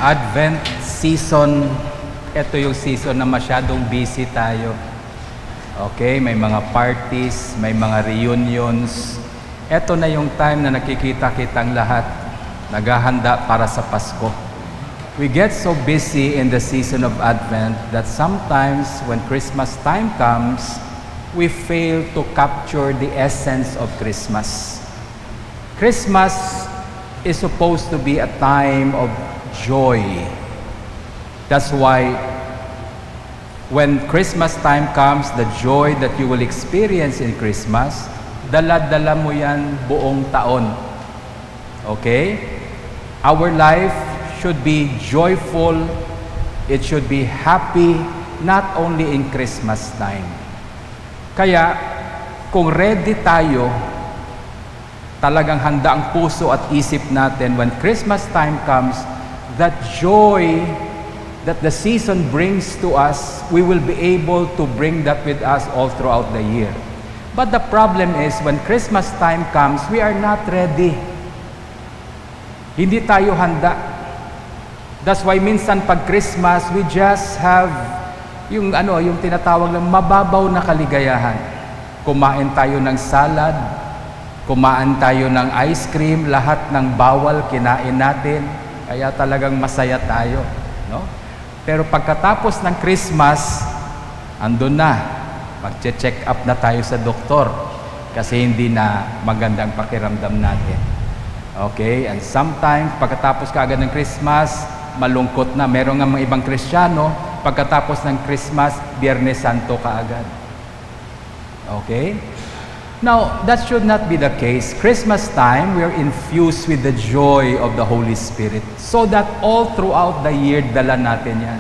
Advent season, ito yung season na masyadong busy tayo. Okay, may mga parties, may mga reunions. Ito na yung time na nakikita-kitang lahat, naghahanda para sa Pasko. We get so busy in the season of Advent that sometimes when Christmas time comes, we fail to capture the essence of Christmas. Christmas is supposed to be a time of joy. That's why when Christmas time comes, the joy that you will experience in Christmas, dala-dala mo yan buong taon. Okay? Our life should be joyful, it should be happy, not only in Christmas time. Kaya, kung ready tayo, talagang handa ang puso at isip natin when Christmas time comes, that joy that the season brings to us, we will be able to bring that with us all throughout the year. But the problem is, when Christmas time comes, we are not ready. Hindi tayo handa. That's why minsan pag Christmas, we just have yung tinatawag ng mababaw na kaligayahan. Kumain tayo ng salad, kumain tayo ng ice cream, lahat ng bawal kinain natin. Kaya talagang masaya tayo, no? Pero pagkatapos ng Christmas, andun na, magche-check up na tayo sa doktor kasi hindi na magandang pakiramdam natin. Okay? And sometimes, pagkatapos kaagad ng Christmas, malungkot na. Meron nga mga ibang Kristiyano, pagkatapos ng Christmas, Biyernes Santo kaagad. Okay? Now, that should not be the case. Christmas time, we are infused with the joy of the Holy Spirit so that all throughout the year, dala natin yan.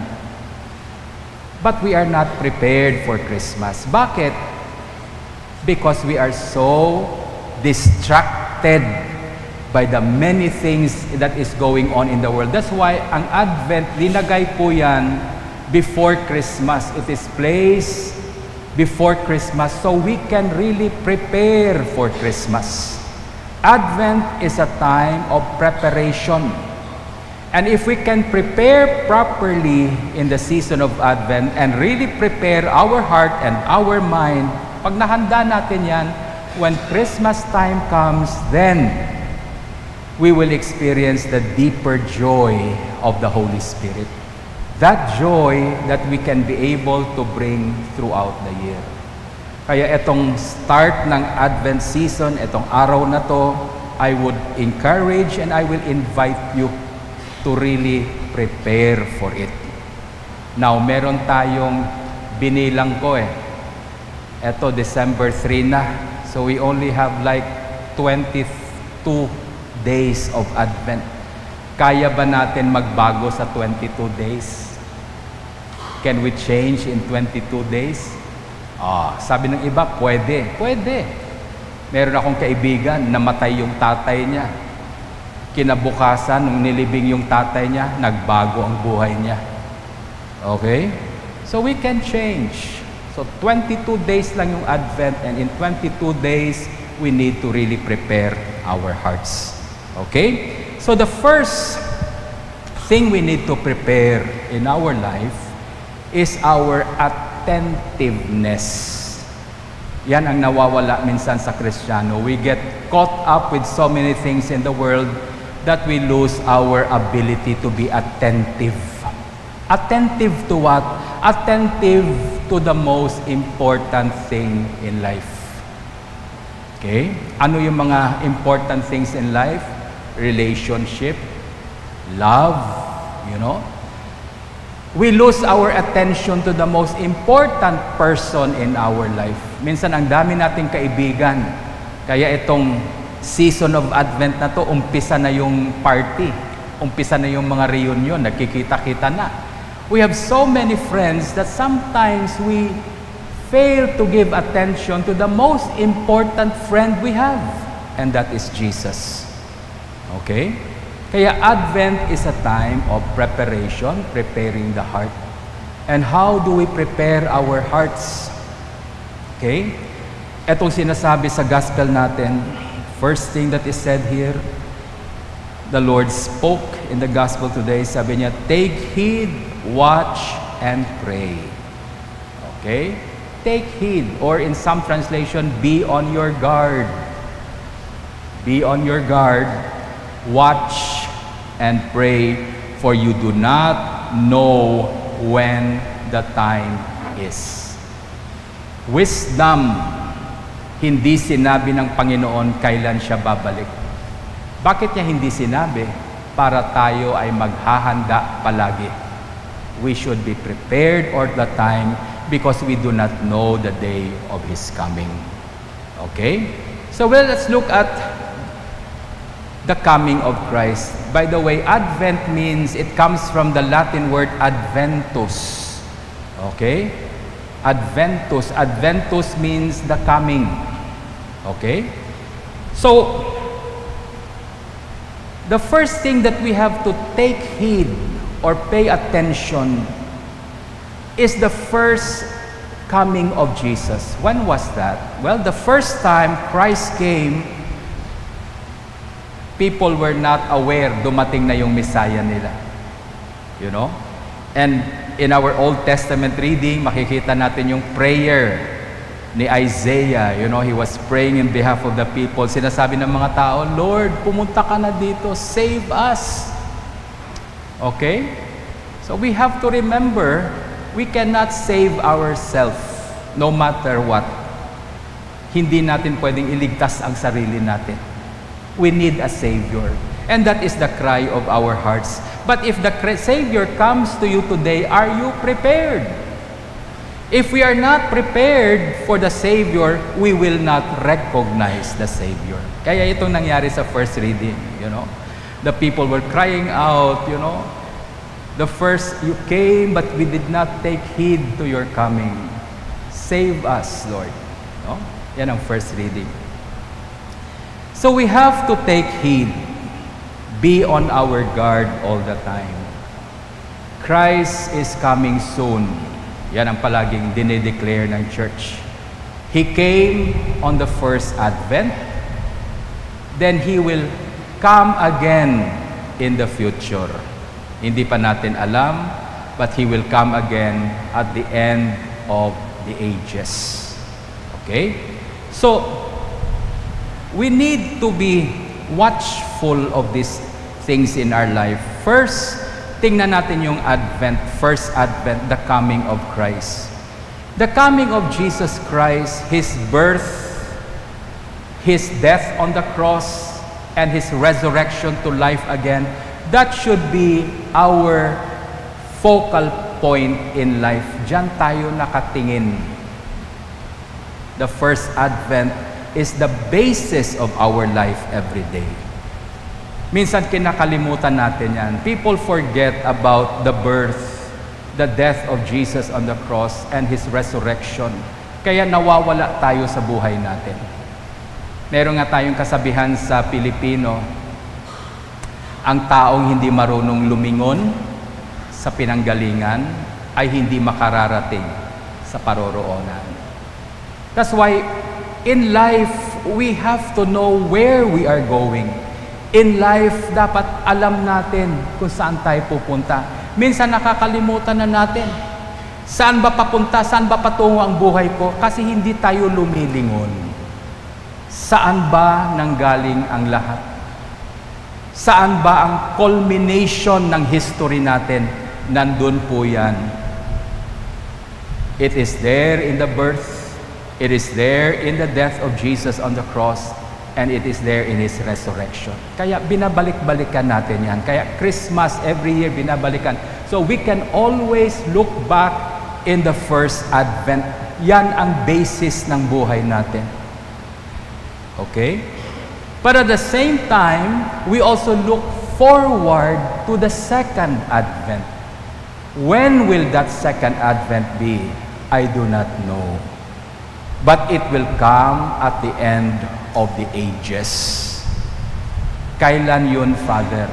But we are not prepared for Christmas. Bakit? Because we are so distracted by the many things that is going on in the world. That's why ang Advent, linagay po yan before Christmas. It is placed before Christmas so we can really prepare for Christmas. Advent is a time of preparation. And if we can prepare properly in the season of Advent and really prepare our heart and our mind, pag nahanda natin yan, when Christmas time comes, then we will experience the deeper joy of the Holy Spirit. That joy that we can be able to bring throughout the year. Kaya itong start ng Advent season, itong araw na to, I would encourage and I will invite you to really prepare for it. Now, meron tayong binilang ko Ito, December 3 na. So we only have like 22 days of Advent. Kaya ba natin magbago sa 22 days? Can we change in 22 days? Sabi ng iba, pwede. Pwede. Meron akong kaibigan, namatay yung tatay niya. Kinabukasan, nung nilibing yung tatay niya, nagbago ang buhay niya. Okay? So we can change. So 22 days lang yung Advent, and in 22 days, we need to really prepare our hearts. Okay? So the first thing we need to prepare in our life is our attentiveness. Yan ang nawawala minsan sa Kristiyano. We get caught up with so many things in the world that we lose our ability to be attentive. Attentive to what? Attentive to the most important thing in life. Okay? Ano yung mga important things in life? Relationship, love, we lose our attention to the most important person in our life. Minsan, ang dami nating kaibigan. Kaya itong season of Advent na to, umpisa na yung party. Umpisa na yung mga reunion, nagkikita-kita na. We have so many friends that sometimes we fail to give attention to the most important friend we have. And that is Jesus. Okay? Kaya Advent is a time of preparation, preparing the heart. And how do we prepare our hearts? Okay? Etong sinasabi sa gospel natin, first thing that is said here, the Lord spoke in the gospel today. Sabi niya, take heed, watch, and pray. Okay? Take heed, or in some translation, be on your guard. Be on your guard, watch, and pray, for you do not know when the time is. Wisdom, hindi sinabi ng Panginoon kailan siya babalik. Bakit niya hindi sinabi? Para tayo ay maghahanda palagi. We should be prepared all the time because we do not know the day of His coming. Okay? So let's look at the coming of Christ. By the way, Advent means, it comes from the Latin word adventus. Okay? Adventus. Adventus means the coming. Okay? So, the first thing that we have to take heed or pay attention is the first coming of Jesus. When was that? Well, the first time Christ came, people were not aware dumating na yung Messiah nila. You know? And in our Old Testament reading, makikita natin yung prayer ni Isaiah. You know, he was praying in behalf of the people. Sinasabi ng mga tao, Lord, pumunta ka na dito, save us. Okay? So we have to remember, we cannot save ourselves no matter what. Hindi natin pwedeng iligtas ang sarili natin. We need a Savior. And that is the cry of our hearts. But if the Savior comes to you today, are you prepared? If we are not prepared for the Savior, we will not recognize the Savior. Kaya itong nangyari sa first reading, you know. The people were crying out, you know, the first, you came, but we did not take heed to your coming. Save us, Lord. No? Yan ang first reading. So we have to take heed. Be on our guard all the time. Christ is coming soon. Yan ang palaging dinideclare ng church. He came on the first Advent. Then He will come again in the future. Hindi pa natin alam, but He will come again at the end of the ages. Okay? So, we need to be watchful of these things in our life. First, tingnan natin yung Advent, first Advent, the coming of Christ. The coming of Jesus Christ, His birth, His death on the cross, and His resurrection to life again, that should be our focal point in life. Diyan tayo nakatingin. The first Advent is the basis of our life every day. Minsan kinakalimutan natin yan. People forget about the birth, the death of Jesus on the cross, and His resurrection. Kaya nawawala tayo sa buhay natin. Meron nga tayong kasabihan sa Pilipino, ang taong hindi marunong lumingon sa pinanggalingan ay hindi makararating sa paroroonan. That's why in life, we have to know where we are going. In life, dapat alam natin kung saan tayo pupunta. Minsan nakakalimutan na natin. Saan ba papunta? Saan ba patungo ang buhay ko? Kasi hindi tayo lumilingon. Saan ba nanggaling ang lahat? Saan ba ang culmination ng history natin? Nandun po yan. It is there in the birth. It is there in the death of Jesus on the cross. And it is there in His resurrection. Kaya binabalik-balikan natin yan. Kaya Christmas, every year, binabalikan. So we can always look back in the first Advent. Yan ang basis ng buhay natin. Okay? But at the same time, we also look forward to the second Advent. When will that second Advent be? I do not know. But it will come at the end of the ages. Kailan yun, Father?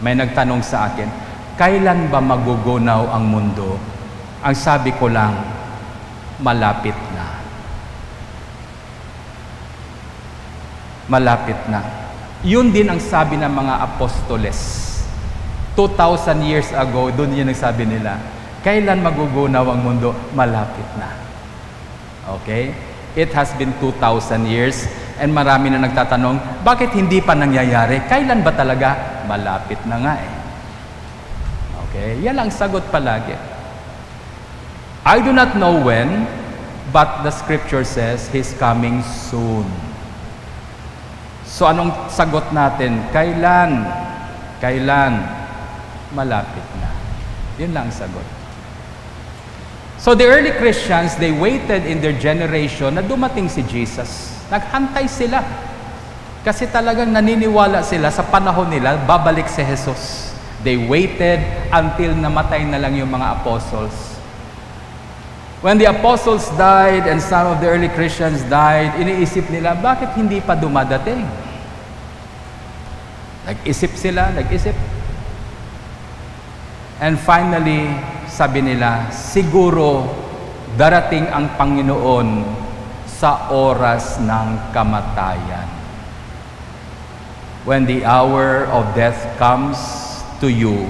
May nagtanong sa akin, kailan ba magugunaw ang mundo? Ang sabi ko lang, malapit na. Malapit na. Yun din ang sabi ng mga apostoles. 2,000 years ago, doon yun nagsabi nila, kailan magugunaw ang mundo? Malapit na. Okay? It has been 2,000 years and marami na nagtatanong, bakit hindi pa nangyayari? Kailan ba talaga? Malapit na nga eh. Okay? Yan ang sagot palagi. I do not know when, but the scripture says He's coming soon. So anong sagot natin? Kailan? Kailan? Malapit na. Yun lang ang sagot. So the early Christians, they waited in their generation na dumating si Jesus. Naghantay sila. Kasi talagang naniniwala sila sa panahon nila, babalik si Jesus. They waited until namatay na lang yung mga apostles. When the apostles died and some of the early Christians died, iniisip nila, bakit hindi pa dumadating? Nag-isip sila, nag-isip. And finally, sabi nila, siguro darating ang Panginoon sa oras ng kamatayan. When the hour of death comes to you,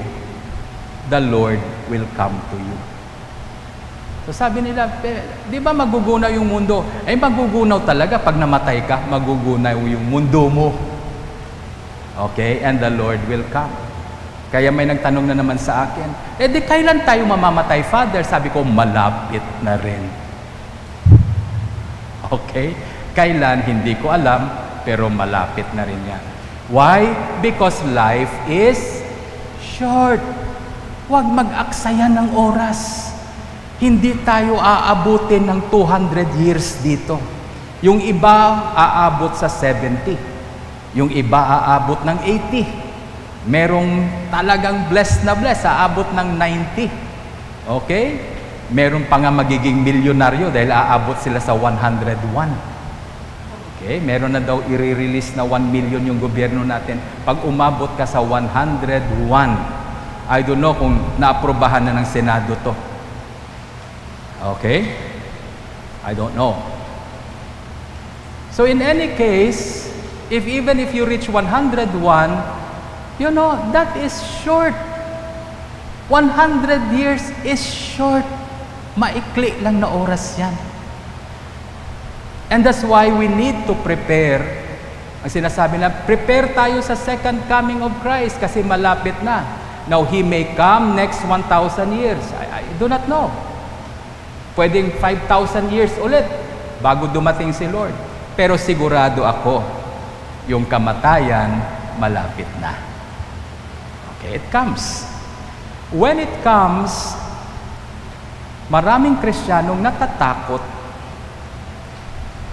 the Lord will come to you. So sabi nila, di ba magugunaw yung mundo? Eh magugunaw talaga pag namatay ka, magugunaw yung mundo mo. Okay? And the Lord will come. Kaya may nagtanong na naman sa akin, eh di kailan tayo mamamatay, Father? Sabi ko, malapit na rin. Okay? Kailan? Hindi ko alam, pero malapit na rin yan. Why? Because life is short. Huwag mag-aksaya ng oras. Hindi tayo aabutin ng 200 years dito. Yung iba aabot sa 70. Yung iba aabot ng 80. Merong talagang blessed na blessed, aabot ng 90. Okay? Meron pa nga magiging milyonaryo dahil aabot sila sa 101. Okay? Meron na daw i-release na 1 million yung gobyerno natin. Pag umabot ka sa 101, I don't know kung naaprobahan na ng Senado to. Okay? I don't know. So in any case, even if you reach 101, you know, that is short. 100 years is short. Maikli lang na oras yan. And that's why we need to prepare. Ang sinasabi na, prepare tayo sa second coming of Christ kasi malapit na. Now, He may come next 1,000 years. I do not know. Pwedeng 5,000 years ulit bago dumating si Lord. Pero sigurado ako, yung kamatayan, malapit na. Okay, it comes. When it comes, maraming Kristiyanong natatakot.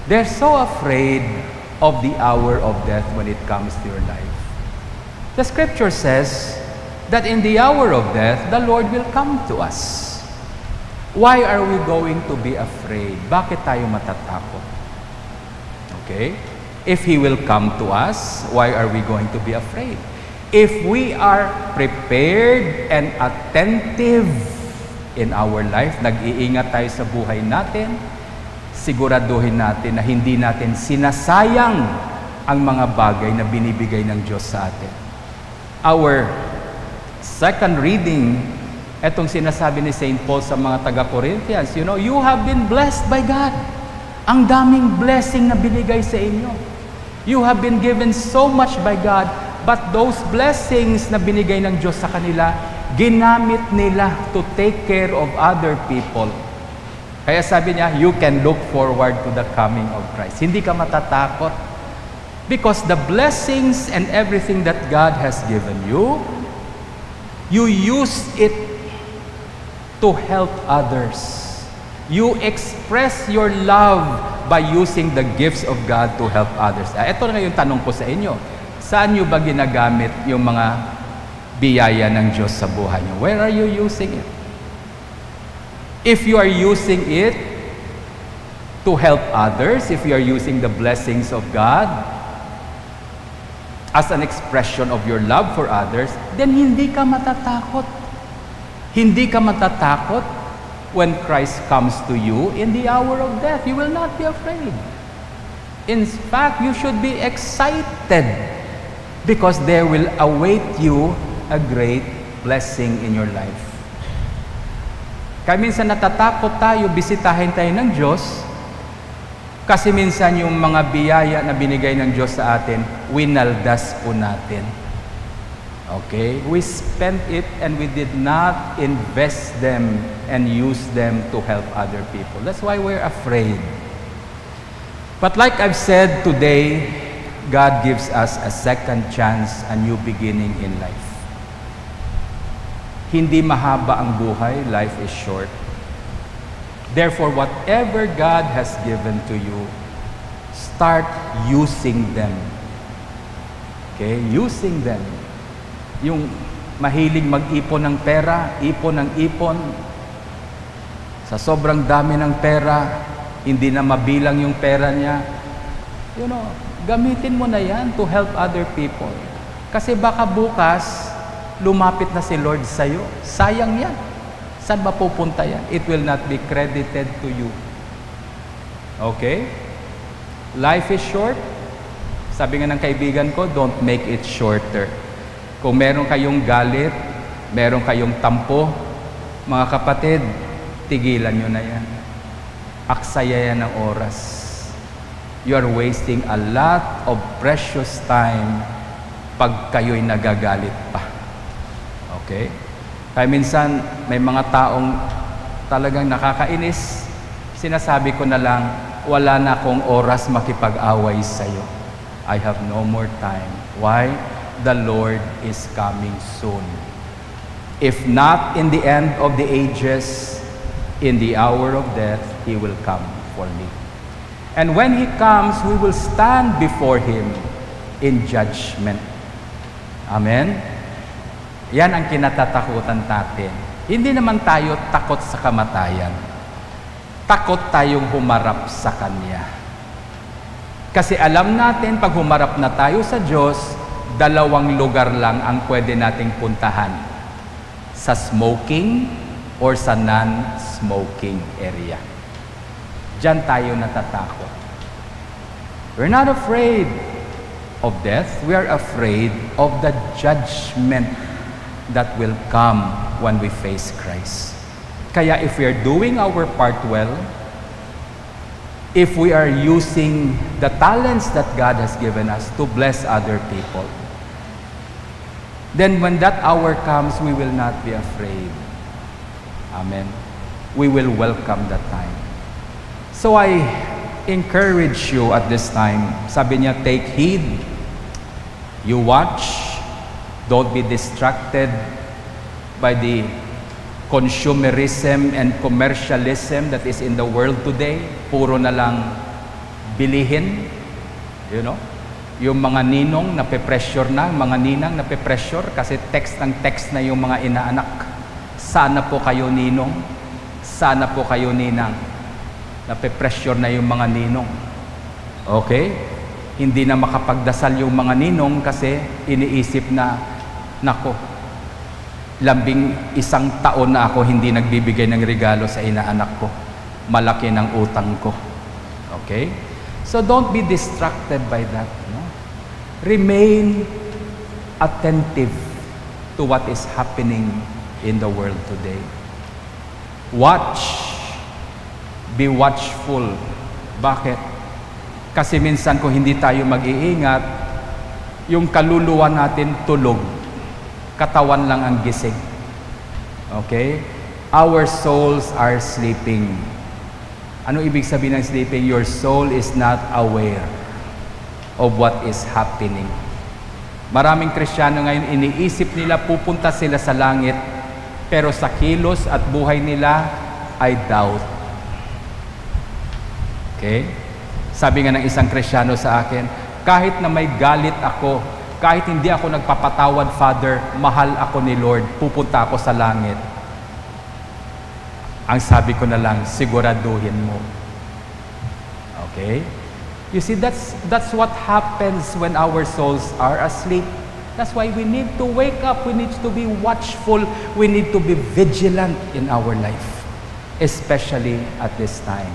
They're so afraid of the hour of death when it comes to your life. The scripture says that in the hour of death, the Lord will come to us. Why are we going to be afraid? Bakit tayo matatakot? Okay? If He will come to us, why are we going to be afraid? If we are prepared and attentive in our life, nag-iingat tayo sa buhay natin, siguraduhin natin na hindi natin sinasayang ang mga bagay na binibigay ng Diyos sa atin. Our second reading, etong sinasabi ni St. Paul sa mga taga-Corinthians, you know, you have been blessed by God. Ang daming blessing na binigay sa inyo. You have been given so much by God, but those blessings na binigay ng Diyos sa kanila, ginamit nila to take care of other people. Kaya sabi niya, you can look forward to the coming of Christ. Hindi ka matatakot. Because the blessings and everything that God has given you, you use it to help others. You express your love by using the gifts of God to help others. Ito na yung tanong ko sa inyo. Saan nyo ba ginagamit yung mga biyaya ng Diyos sa buhay nyo? Where are you using it? If you are using it to help others, if you are using the blessings of God as an expression of your love for others, then hindi ka matatakot. Hindi ka matatakot when Christ comes to you in the hour of death. You will not be afraid. In fact, you should be excited Because there will await you a great blessing in your life. Kaya minsan natatakot tayo, bisitahin tayo ng Diyos, kasi minsan yung mga biyaya na binigay ng Diyos sa atin, winaldas po natin. Okay? We spent it and we did not invest them and use them to help other people. That's why we're afraid. But like I've said today, God gives us a second chance, a new beginning in life. Hindi mahaba ang buhay, life is short. Therefore, whatever God has given to you, start using them. Okay? Using them. Yung mahilig mag-ipon ng pera, ipon ng ipon. Sa sobrang dami ng pera, hindi na mabilang yung pera niya. You know, gamitin mo na yan to help other people. Kasi baka bukas, lumapit na si Lord sa'yo. Sayang yan. Saan mapupunta yan? It will not be credited to you. Okay? Life is short. Sabi nga ng kaibigan ko, don't make it shorter. Kung meron kayong galit, meron kayong tampo, mga kapatid, tigilan nyo na yan. Aksaya yan ng oras. You are wasting a lot of precious time pag kayo'y nagagalit pa. Okay? Kaya minsan, may mga taong talagang nakakainis, sinasabi ko na lang, wala na akong oras makipag-away sa'yo. I have no more time. Why? The Lord is coming soon. If not in the end of the ages, in the hour of death, He will come for me. And when He comes, we will stand before Him in judgment. Amen? Yan ang kinatatakutan natin. Hindi naman tayo takot sa kamatayan. Takot tayong humarap sa Kanya. Kasi alam natin, pag humarap na tayo sa Diyos, dalawang lugar lang ang pwede nating puntahan. Sa smoking or sa non-smoking area. Diyan tayo natatakot. We're not afraid of death. We are afraid of the judgment that will come when we face Christ. Kaya if we are doing our part well, if we are using the talents that God has given us to bless other people, then when that hour comes, we will not be afraid. Amen. We will welcome that time. So I encourage you at this time, sabi niya, take heed. You watch. Don't be distracted by the consumerism and commercialism that is in the world today. Puro na lang bilihin. You know? Yung mga ninong nape-pressure na, mga ninang nape-pressure kasi text na yung mga inaanak. Sana po kayo ninong. Sana po kayo ninang. Nape-pressure na yung mga ninong. Okay? Hindi na makapagdasal yung mga ninong kasi iniisip na, nako, lambing 1 taon na ako hindi nagbibigay ng regalo sa inaanak ko. Malaki ng utang ko. Okay? So don't be distracted by that. No? Remain attentive to what is happening in the world today. Watch. Be watchful. Bakit? Kasi minsan kung hindi tayo mag-iingat, yung kaluluwa natin tulog. Katawan lang ang gising. Okay? Our souls are sleeping. Ano ibig sabihin ng sleeping? Your soul is not aware of what is happening. Maraming Kristiyano ngayon, iniisip nila pupunta sila sa langit, pero sa kilos at buhay nila ay doubt. Okay? Sabi nga ng isang Kristiyano sa akin, kahit na may galit ako, kahit hindi ako nagpapatawad, Father, mahal ako ni Lord, pupunta ako sa langit. Ang sabi ko na lang, siguraduhin mo. Okay? You see, that's what happens when our souls are asleep. That's why we need to wake up. We need to be watchful. We need to be vigilant in our life, especially at this time.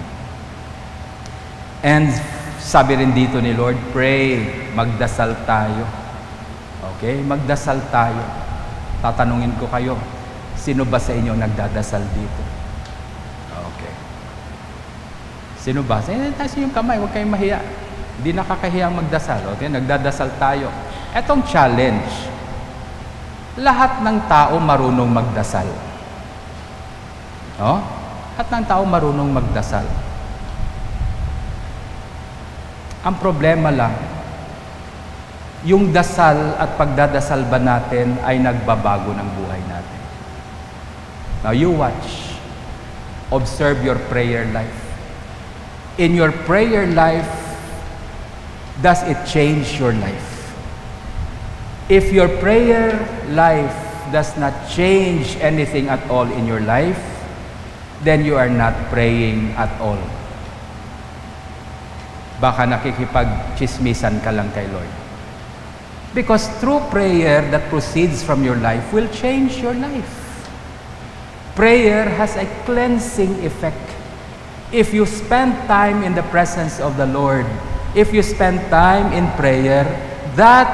And sabi rin dito ni Lord, pray, magdasal tayo. Okay? Magdasal tayo. Tatanungin ko kayo, sino ba sa inyo nagdadasal dito? Okay. Sino ba? Taas yung kamay, huwag kayong mahiya. Hindi nakakahiya magdasal. Okay? Nagdadasal tayo. Etong challenge, lahat ng tao marunong magdasal. No? Lahat ng tao marunong magdasal. Ang problema lang, yung dasal at pagdadasal ba natin ay nagbabago ng buhay natin. Now you watch. Observe your prayer life. In your prayer life, does it change your life? If your prayer life does not change anything at all in your life, then you are not praying at all. Baka nakikipag-chismisan ka lang kay Lord. Because true prayer that proceeds from your life will change your life. Prayer has a cleansing effect. If you spend time in the presence of the Lord, if you spend time in prayer, that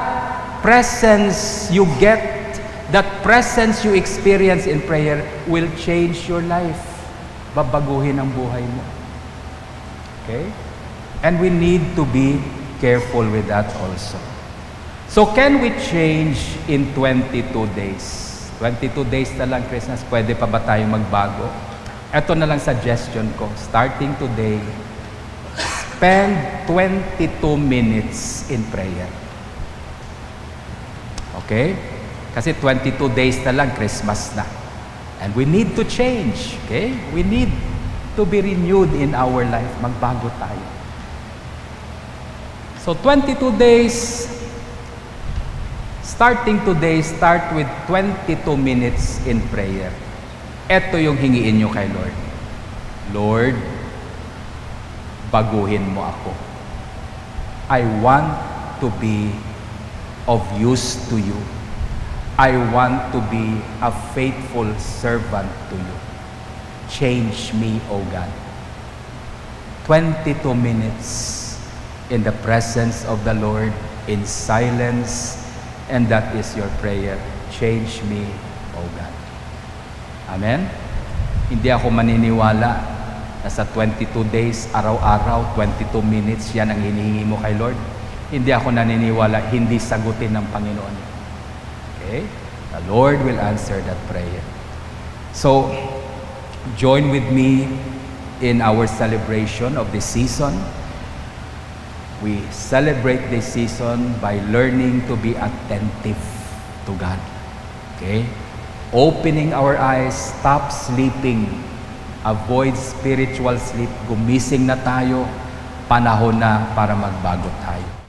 presence you get, that presence you experience in prayer will change your life. Babaguhin ang buhay mo. Okay? And we need to be careful with that also. So can we change in 22 days? 22 days na lang Christmas, pwede pa ba tayo magbago? Ito na lang suggestion ko. Starting today, spend 22 minutes in prayer. Okay? Kasi 22 days na lang, Christmas na. And we need to change. Okay? We need to be renewed in our life. Magbago tayo. So 22 days, starting today, start with 22 minutes in prayer. Ito yung hingiin nyo kay Lord. Lord, baguhin mo ako. I want to be of use to you. I want to be a faithful servant to you. Change me, O God. 22 minutes in the presence of the Lord, in silence, and that is your prayer. Change me, O God. Amen? Hindi ako maniniwala na sa 22 days, araw-araw, 22 minutes, yan ang hinihingi mo kay Lord. Hindi ako naniniwala, hindi sagutin ng Panginoon. Okay? The Lord will answer that prayer. So, join with me in our celebration of this season. We celebrate this season by learning to be attentive to God. Okay? Opening our eyes, stop sleeping, avoid spiritual sleep, gumising na tayo, panahon na para magbago tayo.